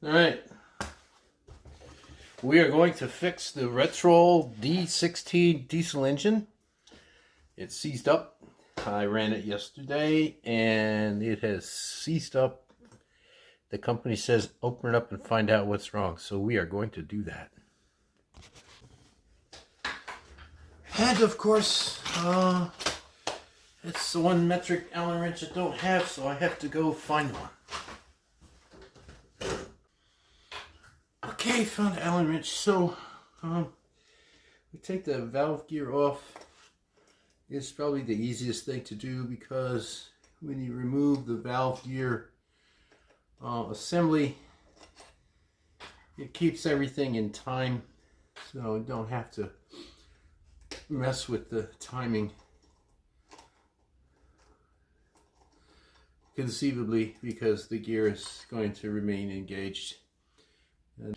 Alright, we are going to fix the Retrol D16 diesel engine. It's seized up. I ran it yesterday and it has seized up. The company says open it up and find out what's wrong, so we are going to do that. And of course, it's the one metric Allen wrench I don't have, so I have to go find one. Okay, found the Allen wrench. So, we take the valve gear off. It's probably the easiest thing to do because when you remove the valve gear assembly, it keeps everything in time, so you don't have to mess with the timing. Conceivably, because the gear is going to remain engaged. And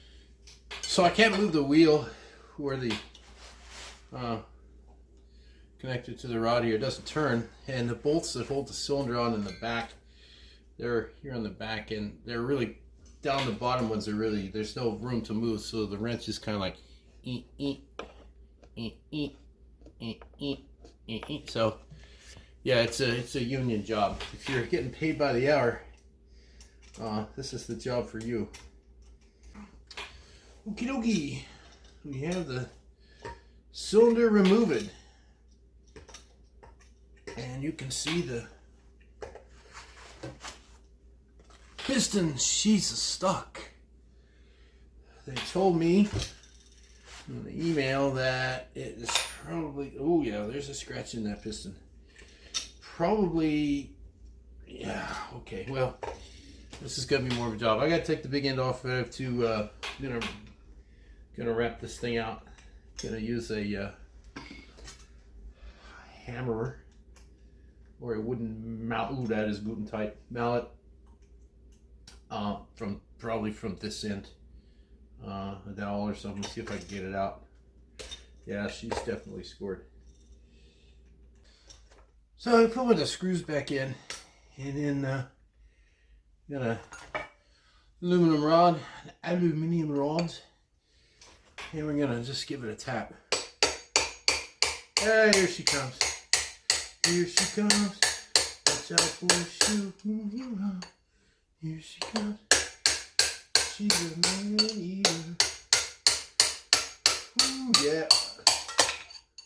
so I can't move the wheel where the connected to the rod here doesn't turn, and the bolts that hold the cylinder on in the back, they're here on the back, and they're really down. The bottom ones are really, there's no room to move, so the wrench is kind of like so yeah, it's a union job. If you're getting paid by the hour, this is the job for you. Okie dokie, we have the cylinder removed, and you can see the piston sheaths are stuck. They told me in the email that it is probably, oh yeah, there's a scratch in that piston. Probably, yeah, okay, well, this is gonna be more of a job. I gotta take the big end off. I have to, gonna wrap this thing out. Gonna use a hammer or a wooden mallet. Ooh, that is gluten tight mallet. Probably from this end, a dowel or something. See if I can get it out. Yeah, she's definitely scored. So I put one of the screws back in, and then got a aluminum rod, and we're gonna just give it a tap. Hey, here she comes. Here she comes. Watch out for the shoe. Here she comes. She's a man eater. Ooh, yeah.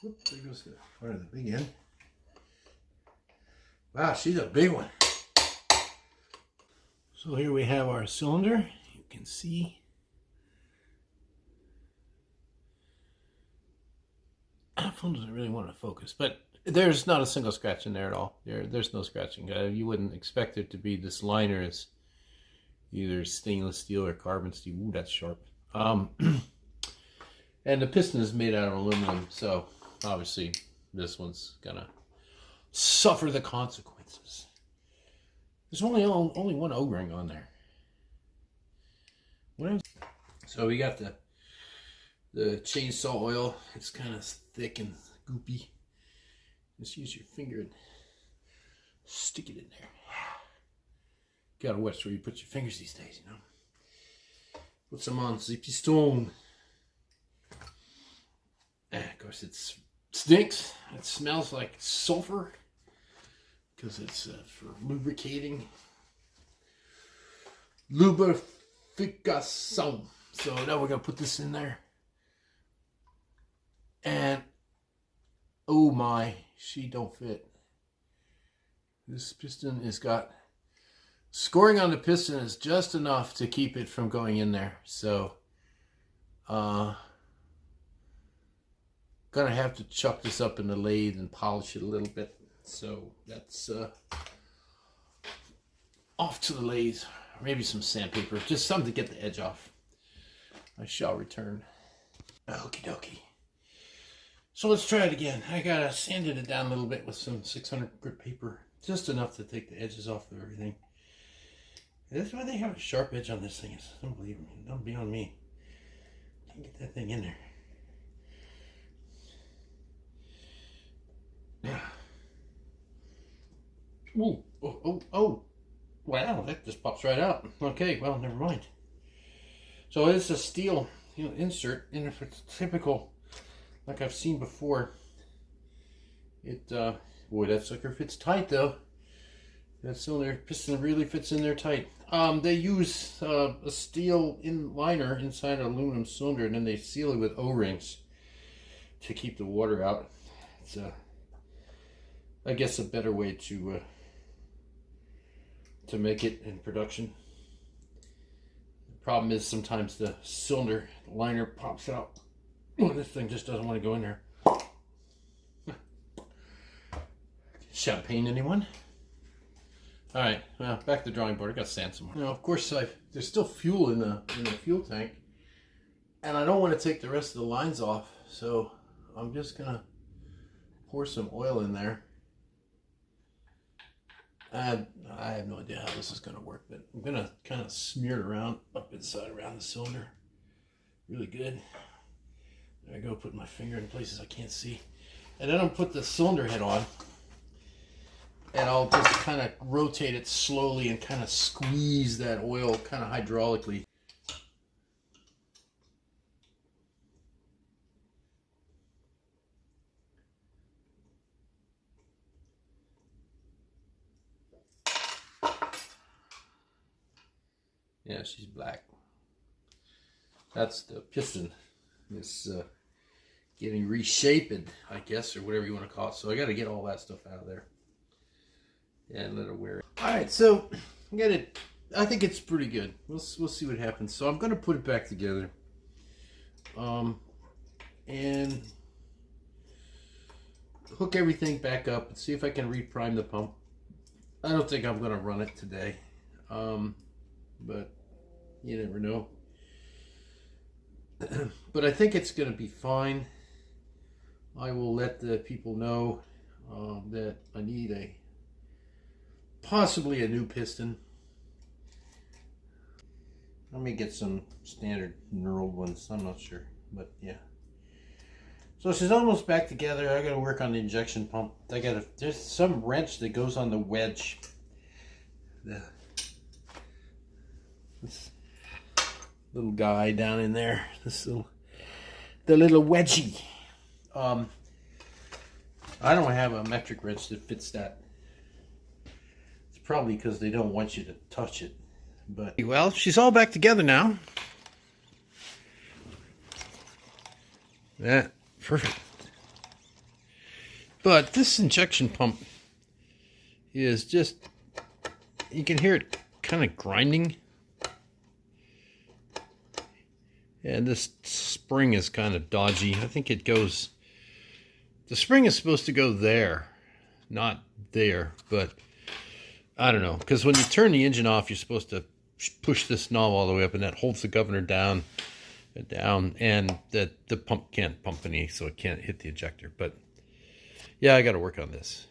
Whoop, there goes the part of the big end. Wow, she's a big one. So here we have our cylinder. You can see. That phone doesn't really want to focus, but there's not a single scratch in there at all. There's no scratching. You wouldn't expect it to be. This liner is either stainless steel or carbon steel. Ooh, that's sharp. And the piston is made out of aluminum, so obviously this one's gonna suffer the consequences. There's only one O-ring on there. So we got the chainsaw oil. It's kind of thick and goopy. Just use your finger and stick it in there. Gotta watch where you put your fingers these days, you know. Put some on Zippy Stone. And of course, it stinks. It smells like sulfur because it's for lubricating. Lubrification. So now we're gonna put this in there. And oh my, she don't fit. This piston has got, scoring on the piston is just enough to keep it from going in there. So gonna have to chuck this up in the lathe and polish it a little bit. So that's off to the lathe. Maybe some sandpaper, just something to get the edge off. I shall return. Okie dokie. So let's try it again. I gotta sanded it down a little bit with some 600 grit paper, just enough to take the edges off of everything. That's why they have a sharp edge on this thing. It's unbelievable. Don't be on me. Can't get that thing in there. Yeah. Ooh. Oh. Wow, that just pops right out. Okay, well, never mind. So it's a steel, insert, and if it's typical, like I've seen before, it boy, that sucker fits tight though. That cylinder piston really fits in there tight. They use a steel liner inside an aluminum cylinder, and then they seal it with O-rings to keep the water out. It's I guess a better way to make it in production. The problem is sometimes the cylinder liner pops out. Oh, this thing just doesn't want to go in there. Champagne, anyone? All right, well, back to the drawing board. I got to sand some more. Now, of course, there's still fuel in the fuel tank, and I don't want to take the rest of the lines off, so I'm just gonna pour some oil in there. I have no idea how this is gonna work, but I'm gonna kind of smear it around up inside around the cylinder, really good. There I go, put my finger in places I can't see, and then I'll put the cylinder head on. And I'll just kind of rotate it slowly and kind of squeeze that oil kind of hydraulically. Yeah, she's black. That's the piston. It's getting reshaped, I guess, or whatever you want to call it. So I got to get all that stuff out of there. And let it wear it. All right, so I think it's pretty good. We'll see what happens. So I'm going to put it back together, and hook everything back up and see if I can reprime the pump. I don't think I'm going to run it today, but you never know. But I think it's going to be fine. I will let the people know that I need possibly a new piston. Let me get some standard knurled ones. I'm not sure, but yeah. So she's almost back together. I got to work on the injection pump. There's some wrench that goes on the wedge. This little guy down in there. The little wedgie. I don't have a metric wrench that fits that. Probably because they don't want you to touch it. But well, she's all back together now. Yeah, perfect. But this injection pump is just, you can hear it kind of grinding. And this spring is kind of dodgy. I think it goes, the spring is supposed to go there, not there, but I don't know, because when you turn the engine off, you're supposed to push this knob all the way up, and that holds the governor down, and the pump can't pump any, so it can't hit the ejector. But yeah, I got to work on this.